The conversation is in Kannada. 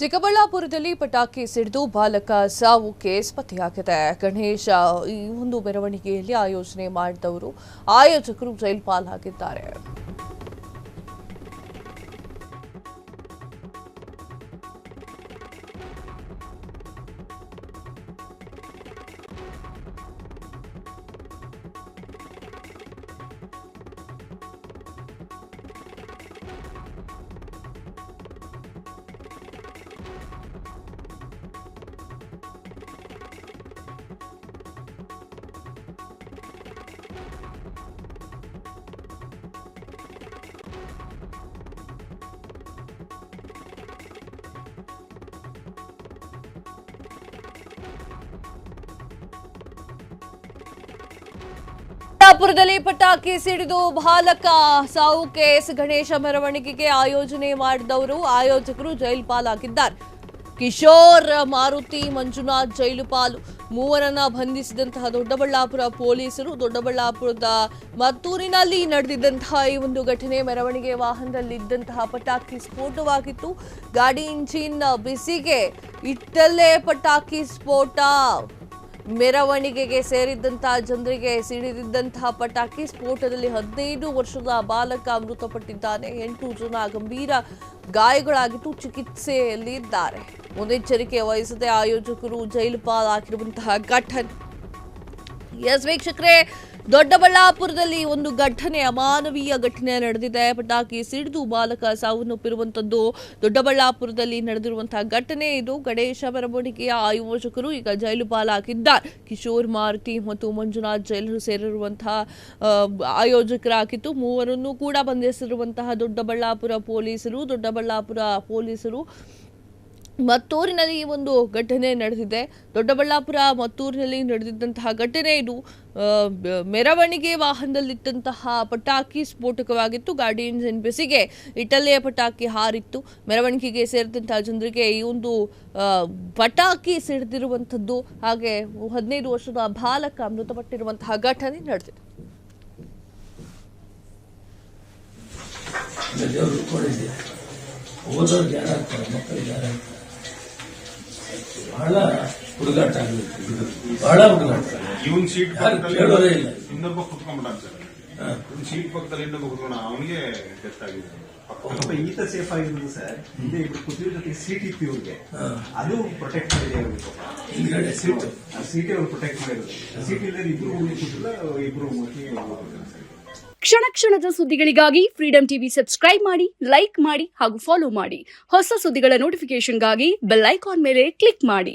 ಚಿಕ್ಕಬಳ್ಳಾಪುರದಲ್ಲಿ ಪಟಾಕಿ ಸಿಡಿದು ಬಾಲಕ ಸಾವು ಕೇಸ್ ಪತ್ತೆಯಾಗಿದೆ. ಗಣೇಶ ಈ ಒಂದು ಮೆರವಣಿಗೆಯಲ್ಲಿ ಆಯೋಜನೆ ಮಾಡಿದವರು ಆಯೋಜಕರು ಜೈಲು ಪಾಲಾಗಿದ್ದಾರೆ. ಚಿಕ್ಕಬಳ್ಳಾಪುರದಲ್ಲಿ ಪಟಾಕಿ ಸಿಡಿದು ಬಾಲಕ ಸಾವು ಕೇಸ್. ಗಣೇಶ ಮೆರವಣಿಗೆಗೆ ಆಯೋಜನೆ ಮಾಡಿದವರು ಆಯೋಜಕರು ಜೈಲು ಪಾಲಾಗಿದ್ದಾರೆ. ಕಿಶೋರ್, ಮಾರುತಿ, ಮಂಜುನಾಥ್ ಜೈಲು ಪಾಲು. ಮೂವರನ್ನ ಬಂಧಿಸಿದಂತಹ ದೊಡ್ಡಬಳ್ಳಾಪುರ ಪೊಲೀಸರು. ದೊಡ್ಡಬಳ್ಳಾಪುರದ ಮತ್ತೂರಿನಲ್ಲಿ ನಡೆದಿದ್ದಂತಹ ಈ ಒಂದು ಘಟನೆ, ಮೆರವಣಿಗೆ ವಾಹನದಲ್ಲಿದ್ದಂತಹ ಪಟಾಕಿ ಸ್ಫೋಟವಾಗಿತ್ತು. ಗಾಡಿ ಇಂಜಿನ್ ಬಿಸಿಗೆ ಇಟ್ಟಲ್ಲೇ ಪಟಾಕಿ ಸ್ಫೋಟ. ಮೆರವಣಿಗೆಗೆ ಸೇರಿದ್ದಂತಹ ಜನರಿಗೆ ಸಿಡಿದಿದ್ದಂತಹ ಪಟಾಕಿ ಸ್ಫೋಟದಲ್ಲಿ 15 ವರ್ಷದ ಬಾಲಕ ಮೃತಪಟ್ಟಿದ್ದಾನೆ. 8 ಜನ ಗಂಭೀರ ಗಾಯಗಳಾಗಿದ್ದು ಚಿಕಿತ್ಸೆಯಲ್ಲಿದ್ದಾರೆ. ಮುನ್ನೆಚ್ಚರಿಕೆ ವಹಿಸದೆ ಆಯೋಜಕರು ಜೈಲು ಪಾಲಾಗಿರುವಂತಹ ಘಟನೆ. ಎಸ್ ವೀಕ್ಷಕರೇ, ದೊಡ್ಡಬಳ್ಳಾಪುರದಲ್ಲಿ ಒಂದು ಘಟನೆ, ಅಮಾನವೀಯ ಘಟನೆ ನಡೆದಿದೆ. ಪಟಾಕಿ ಸಿಡಿದು ಬಾಲಕ ಸಾವನ್ನಪ್ಪಿರುವಂತದ್ದು ದೊಡ್ಡಬಳ್ಳಾಪುರದಲ್ಲಿ ನಡೆದಿರುವಂತಹ ಘಟನೆ ಇದು. ಗಣೇಶ ಮೆರವಣಿಗೆಯ ಆಯೋಜಕರು ಈಗ ಜೈಲು ಪಾಲಾಗಿದ್ದಾರೆ. ಕಿಶೋರ್, ಮಾರುತಿ ಮತ್ತು ಮಂಜುನಾಥ್ ಜೈಲು ಸೇರಿರುವಂತಹ ಆಯೋಜಕರಾಗಿತ್ತು. ಮೂವರನ್ನು ಕೂಡ ಬಂಧಿಸಿರುವಂತಹ ದೊಡ್ಡಬಳ್ಳಾಪುರ ಪೊಲೀಸರು. ಮತ್ತೂರಿನಲ್ಲಿ ಈ ಒಂದು ಘಟನೆ ನಡೆದಿದೆ. ದೊಡ್ಡಬಳ್ಳಾಪುರ ಮತ್ತೂರಿನಲ್ಲಿ ನಡೆದಿದ್ದಂತಹ ಘಟನೆ ಇದು. ಮೆರವಣಿಗೆ ವಾಹನದಲ್ಲಿದ್ದಂತಹ ಪಟಾಕಿ ಸ್ಫೋಟಕವಾಗಿತ್ತು. ಗಾಡಿ ಇಂಜಿನ್ ಬಿಸಿಗೆ ಇಟಲಿಯ ಪಟಾಕಿ ಹಾರಿತ್ತು. ಮೆರವಣಿಗೆಗೆ ಸೇರಿದಂತಹ ಜನರಿಗೆ ಈ ಒಂದು ಪಟಾಕಿ ಸಿಡಿದಿರುವಂಥದ್ದು, ಹಾಗೆ 15 ವರ್ಷದ ಬಾಲಕ ಮೃತಪಟ್ಟಿರುವಂತಹ ಘಟನೆ ನಡೆದಿದೆ. ಬಹಳ ಹುಡುಗಾಟ ಬಹಳ ಹುಡುಗಾಟ. ಇವನ್ ಸೀಟ್ ಕೇಳೋದೇ ಇಲ್ಲ. ಇನ್ನೊಬ್ಬ ಕುತ್ಕೊಂಡ್ಬಿಟ್ಟ ಸರ್, ಸೀಟ್ ಪಕ್ಕದಲ್ಲಿ ಇನ್ನೊಬ್ಬ ಕುತ್ಕೊಂಡ, ಅವನಿಗೆ ಡೆತ್ ಆಗಿದೆ. ಈತ ಸೇಫ್ ಆಗಿರೋದು ಸರ್. ಹಿಂದೆ ಇಬ್ರು ಕೂತಿರೋ ಜೊತೆಗೆ ಸೀಟ್ ಇತ್ತು ಇವ್ರಿಗೆ, ಅದು ಪ್ರೊಟೆಕ್ಟ್ ಮಾಡಿದೆ ಅವ್ರಿಗೆ. ಹಿಂದ್ಗಡೆ ಸೀಟ್ ಅವ್ರು ಪ್ರೊಟೆಕ್ಟ್ ಮಾಡಿರೋದು. ಸೀಟ್ ಇಲ್ಲದೆ ಇಬ್ರು ಕೂತಿಲ್ಲ, ಇಬ್ರು ಕ್ಷಣ ಕ್ಷಣದ ಸುದ್ದಿಗಳಿಗಾಗಿ ಫ್ರೀಡಂ ಟಿವಿ ಸಬ್ಸ್ಕ್ರೈಬ್ ಮಾಡಿ, ಲೈಕ್ ಮಾಡಿ ಹಾಗೂ ಫಾಲೋ ಮಾಡಿ. ಹೊಸ ಸುದ್ದಿಗಳ ನೋಟಿಫಿಕೇಶನ್ಗಾಗಿ ಬೆಲ್ ಐಕಾನ್ ಮೇಲೆ ಕ್ಲಿಕ್ ಮಾಡಿ.